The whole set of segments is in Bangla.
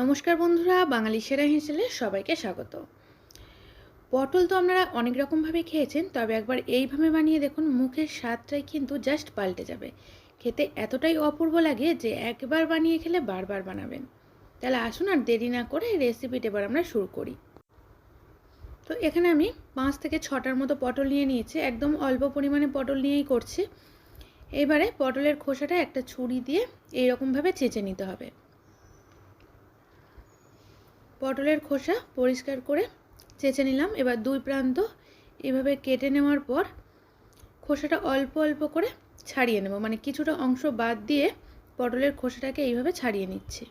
নমস্কার বন্ধুরা, বাঙালি সেরা হেসেলে সবাইকে স্বাগত। পটল তো আপনারা অনেক রকমভাবে খেয়েছেন, তবে একবার এইভাবে বানিয়ে দেখুন, মুখের স্বাদটাই কিন্তু জাস্ট পাল্টে যাবে। খেতে এতটাই অপূর্ব লাগে যে একবার বানিয়ে খেলে বারবার বানাবেন। তাহলে আসুন আর দেরি না করে রেসিপিটা এবার আমরা শুরু করি। তো এখানে আমি 5 থেকে 6টার মতো পটল নিয়ে নিয়েছি, একদম অল্প পরিমাণে পটল নিয়েই করছি। এবারে পটলের খোসাটা একটা ছুরি দিয়ে এইরকমভাবে চেঁচে নিতে হবে। পটলের খোসা পরিষ্কার করে চেঁচে নিলাম। এবার দুই প্রান্ত এভাবে কেটে নেওয়ার পর খোসাটা অল্প অল্প করে ছাড়িয়ে নেব, মানে কিছুটা অংশ বাদ দিয়ে পটলের খোসাটাকে এইভাবে ছাড়িয়ে নিচ্ছি।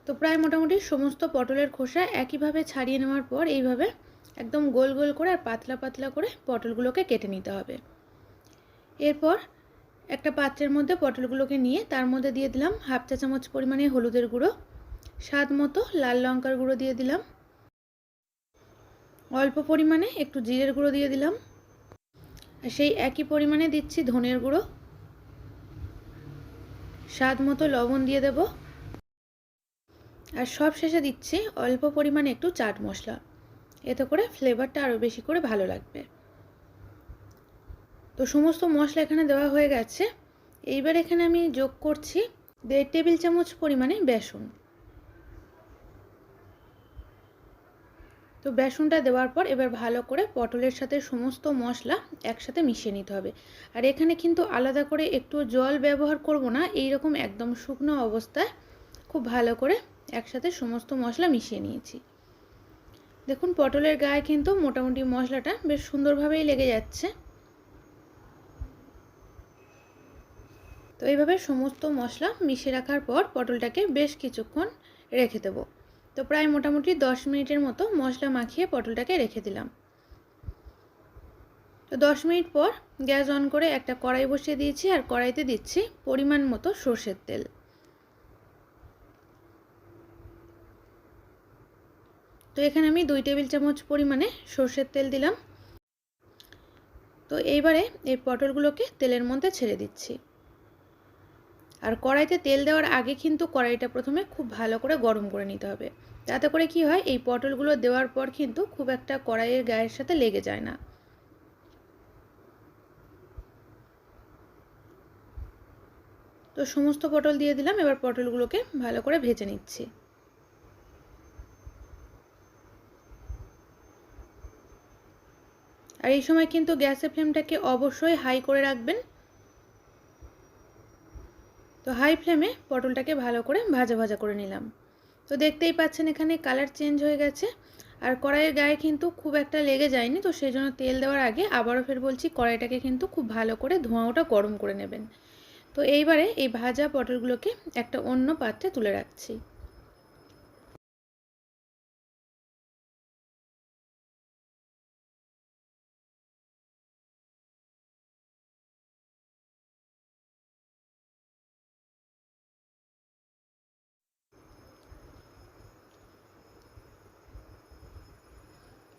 তো প্রায় মোটামুটি সমস্ত পটলের খোসা একইভাবে ছাড়িয়ে নেওয়ার পর এইভাবে একদম গোল গোল করে আর পাতলা পাতলা করে পটলগুলোকে কেটে নিতে হবে। এরপর একটা পাত্রের মধ্যে পটলগুলোকে নিয়ে তার মধ্যে দিয়ে দিলাম হাফ চা চামচ পরিমাণে হলুদের গুঁড়ো, স্বাদ মতো লাল লঙ্কার গুঁড়ো দিয়ে দিলাম, অল্প পরিমাণে একটু জিরের গুঁড়ো দিয়ে দিলাম, আর সেই একই পরিমাণে দিচ্ছি ধনের গুঁড়ো, স্বাদ মতো লবণ দিয়ে দেব, আর সব শেষে দিচ্ছি অল্প পরিমাণে একটু চাট মশলা। এতে করে ফ্লেভারটা আরও বেশি করে ভালো লাগবে। তো সমস্ত মশলা এখানে দেওয়া হয়ে গেছে। এইবার এখানে আমি যোগ করছি 1.5 টেবিল চামচ পরিমাণে বেসন। তো বেসনটা দেওয়ার পর এবার ভালো করে পটলের সাথে সমস্ত মশলা একসাথে মিশিয়ে নিতে হবে। আর এখানে কিন্তু আলাদা করে একটু জল ব্যবহার করব না, এই রকম একদম শুকনো অবস্থায় খুব ভালো করে একসাথে সমস্ত মশলা মিশিয়ে নিয়েছি। দেখুন পটলের গায়ে কিন্তু মোটামুটি মশলাটা বেশ সুন্দরভাবেই লেগে যাচ্ছে। তো এইভাবে সমস্ত মশলা মিশিয়ে রাখার পর পটলটাকে বেশ কিছুক্ষণ রেখে দেব। তো প্রায় মোটামুটি 10 মিনিটের মতো মশলা মাখিয়ে পটলটাকে রেখে দিলাম। তো 10 মিনিট পর গ্যাস অন করে একটা কড়াই বসিয়ে দিয়েছি, আর কড়াইতে দিচ্ছি পরিমাণ মতো সর্ষের তেল। তো এখানে আমি 2 টেবিল চামচ পরিমাণে সর্ষের তেল দিলাম। তো এইবারে এই পটলগুলোকে তেলের মধ্যে ছেড়ে দিচ্ছি। আর কড়াইতে তেল দেওয়ার আগে কিন্তু কড়াইটা প্রথমে খুব ভালো করে গরম করে নিতে হবে। তাতে করে কি হয়, এই পটলগুলো দেওয়ার পর কিন্তু খুব একটা কড়াইয়ের গায়ের সাথে লেগে যায় না। তো সমস্ত পটল দিয়ে দিলাম, এবার পটলগুলোকে ভালো করে ভেজে নিচ্ছি। আর এই সময় কিন্তু গ্যাসের ফ্লেমটাকে অবশ্যই হাই করে রাখবেন। তো হাই ফ্লেমে পটলটাকে ভালো করে ভাজা ভাজা করে নিলাম। তো দেখতেই পাচ্ছেন এখানে কালার চেঞ্জ হয়ে গেছে, আর কড়াইয়ের গায়ে কিন্তু খুব একটা লেগে যায়নি। তো সেই জন্য তেল দেওয়ার আগে আবারও ফের বলছি, কড়াইটাকে কিন্তু খুব ভালো করে ধোঁয়াটা গরম করে নেবেন। তো এইবারে এই ভাজা পটলগুলোকে একটা অন্য পাত্রে তুলে রাখছি।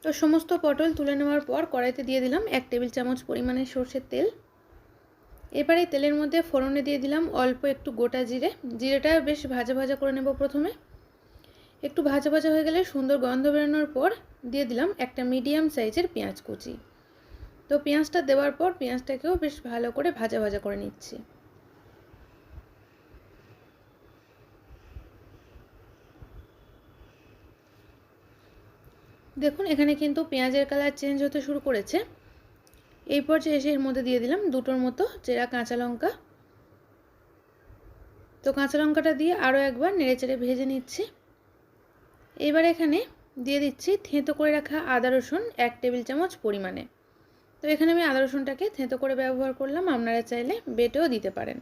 তো সমস্ত পটল তুলে নেওয়ার পর কড়াইতে দিয়ে দিলাম 1 টেবিল চামচ পরিমাণে সর্ষের তেল। এবারে তেলের মধ্যে ফোড়নে দিয়ে দিলাম অল্প একটু গোটা জিরে। জিরেটা বেশ ভাজা ভাজা করে নেব প্রথমে। একটু ভাজা ভাজা হয়ে গেলে সুন্দর গন্ধ বেরোনোর পর দিয়ে দিলাম একটা মিডিয়াম সাইজের পেঁয়াজ কুচি। তো পেঁয়াজটা দেওয়ার পর পেঁয়াজটাকেও বেশ ভালো করে ভাজা ভাজা করে নিচ্ছি। দেখুন এখানে কিন্তু পেঁয়াজের কালার চেঞ্জ হতে শুরু করেছে। এই পর্যায়ে এসে এর মধ্যে দিয়ে দিলাম 2টোর মতো চেরা কাঁচা লঙ্কা। তো কাঁচা লঙ্কাটা দিয়ে আরও একবার নেড়েচেড়ে ভেজে নিচ্ছি। এবার এখানে দিয়ে দিচ্ছি থেঁতো করে রাখা আদা রসুন 1 টেবিল চামচ পরিমাণে। তো এখানে আমি আদা রসুনটাকে থেঁতো করে ব্যবহার করলাম, আপনারা চাইলে বেটেও দিতে পারেন।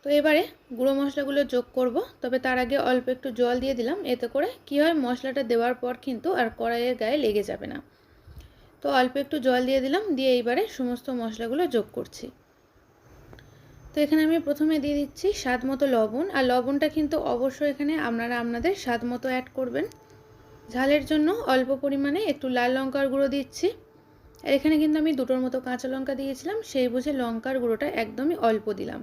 তো এবারে গুঁড়ো মশলাগুলো যোগ করব, তবে তার আগে অল্প একটু জল দিয়ে দিলাম। এতে করে কি হয়, মশলাটা দেওয়ার পর কিন্তু আর কড়াইয়ের গায়ে লেগে যাবে না। তো অল্প একটু জল দিয়ে দিলাম, দিয়ে এইবারে সমস্ত মশলাগুলো যোগ করছি। তো এখানে আমি প্রথমে দিয়ে দিচ্ছি স্বাদ মতো লবণ, আর লবণটা কিন্তু অবশ্যই এখানে আপনারা আপনাদের স্বাদ মতো অ্যাড করবেন। ঝালের জন্য অল্প পরিমাণে একটু লাল লঙ্কার গুঁড়ো দিচ্ছি, আর এখানে কিন্তু আমি দুটোর মতো কাঁচা লঙ্কা দিয়েছিলাম, সেই বুঝে লঙ্কার গুঁড়োটা একদমই অল্প দিলাম।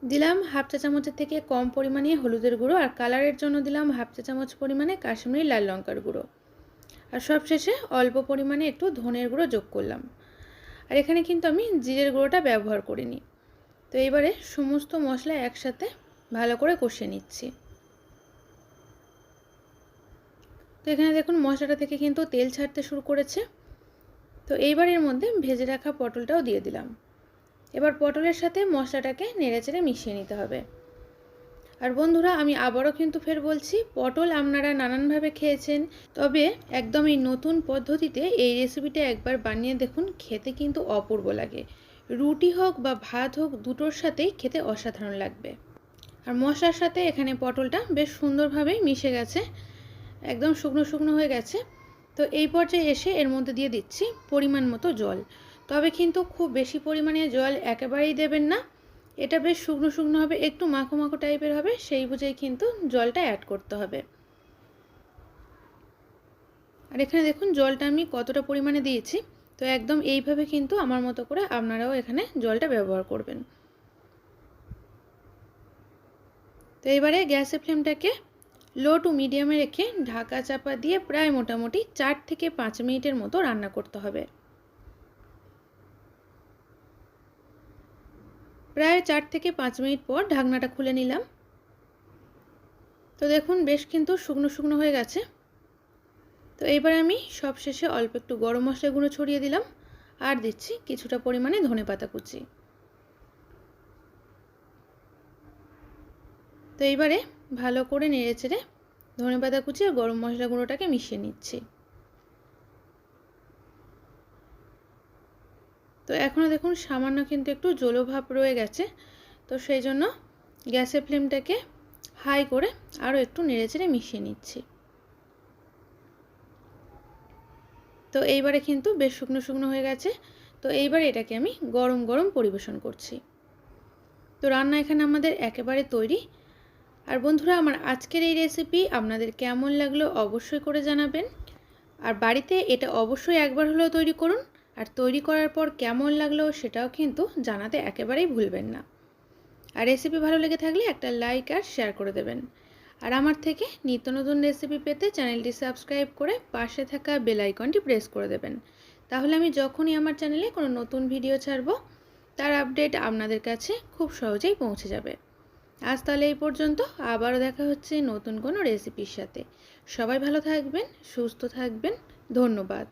দিলাম হাফ চা চামচের থেকে কম পরিমাণে হলুদের গুঁড়ো, আর কালারের জন্য দিলাম হাফ চা চামচ পরিমাণে কাশ্মীরি লাল লঙ্কার গুঁড়ো, আর সবশেষে অল্প পরিমাণে একটু ধনের গুঁড়ো যোগ করলাম। আর এখানে কিন্তু আমি জিরের গুঁড়োটা ব্যবহার করিনি। তো এবারে সমস্ত মশলা একসাথে ভালো করে কষিয়ে নিচ্ছি। তো এখানে দেখুন মশলাটা থেকে কিন্তু তেল ছাড়তে শুরু করেছে। তো এইবার এর মধ্যে ভেজে রাখা পটলটাও দিয়ে দিলাম। এবার পটলের সাথে মশলাটাকে নেড়েচেড়ে মিশিয়ে নিতে হবে। আর বন্ধুরা, আমি আবারও কিন্তু ফের বলছি, পটল আপনারা নানানভাবে খেয়েছেন, তবে একদম এই নতুন পদ্ধতিতে এই রেসিপিটা একবার বানিয়ে দেখুন, খেতে কিন্তু অপূর্ব লাগে। রুটি হোক বা ভাত হোক, দুটোর সাথেই খেতে অসাধারণ লাগবে। আর মশলার সাথে এখানে পটলটা বেশ সুন্দরভাবেই মিশে গেছে, একদম শুকনো শুকনো হয়ে গেছে। তো এই পর্যায়ে এসে এর মধ্যে দিয়ে দিচ্ছি পরিমাণ মতো জল। তবে কিন্তু খুব বেশি পরিমাণে জল একেবারেই দেবেন না, এটা বেশ শুকনো শুকনো হবে, একটু মাখো মাখো টাইপের হবে, সেই বুঝেই কিন্তু জলটা অ্যাড করতে হবে। আর এখানে দেখুন জলটা আমি কতটা পরিমাণে দিয়েছি। তো একদম এইভাবে কিন্তু আমার মতো করে আপনারাও এখানে জলটা ব্যবহার করবেন। তো এবারে গ্যাসের ফ্লেমটাকে লো টু মিডিয়ামে রেখে ঢাকা চাপা দিয়ে প্রায় মোটামুটি 4 থেকে 5 মিনিটের মতো রান্না করতে হবে। প্রায় 4 থেকে 5 মিনিট পর ঢাকনাটা খুলে নিলাম। তো দেখুন বেশ কিন্তু শুকনো শুকনো হয়ে গেছে। তো এবার আমি সবশেষে অল্প একটু গরম মশলা গুঁড়ো ছড়িয়ে দিলাম, আর দিচ্ছি কিছুটা পরিমাণে ধনেপাতা কুচি। তো এইবারে ভালো করে নেড়েচেড়ে ধনেপাতা কুচি আর গরম মশলা গুঁড়োটাকে মিশিয়ে নিচ্ছি। তো এখনও দেখুন সামান্য কিন্তু একটু জলো ভাব রয়ে গেছে, তো সেই জন্য গ্যাসের ফ্লেমটাকে হাই করে আরও একটু নেড়েচেড়ে মিশিয়ে নিচ্ছি। তো এইবারে কিন্তু বেশ শুকনো শুকনো হয়ে গেছে। তো এইবারে এটাকে আমি গরম গরম পরিবেশন করছি। তো রান্না এখানে আমাদের একেবারে তৈরি। আর বন্ধুরা, আমার আজকের এই রেসিপি আপনাদের কেমন লাগলো অবশ্যই করে জানাবেন। আর বাড়িতে এটা অবশ্যই একবার হলেও তৈরি করুন, আর তৈরি করার পর কেমন লাগলো সেটাও কিন্তু জানাতে একেবারেই ভুলবেন না। আর রেসিপি ভালো লেগে থাকলে একটা লাইক আর শেয়ার করে দেবেন। আর আমার থেকে নিত্য নতুন রেসিপি পেতে চ্যানেলটি সাবস্ক্রাইব করে পাশে থাকা বেল আইকনটি প্রেস করে দেবেন। তাহলে আমি যখনই আমার চ্যানেলে কোনো নতুন ভিডিও ছাড়ব, তার আপডেট আপনাদের কাছে খুব সহজেই পৌঁছে যাবে। আজ তাহলে এই পর্যন্ত, আবারও দেখা হচ্ছে নতুন কোনো রেসিপির সাথে। সবাই ভালো থাকবেন, সুস্থ থাকবেন, ধন্যবাদ।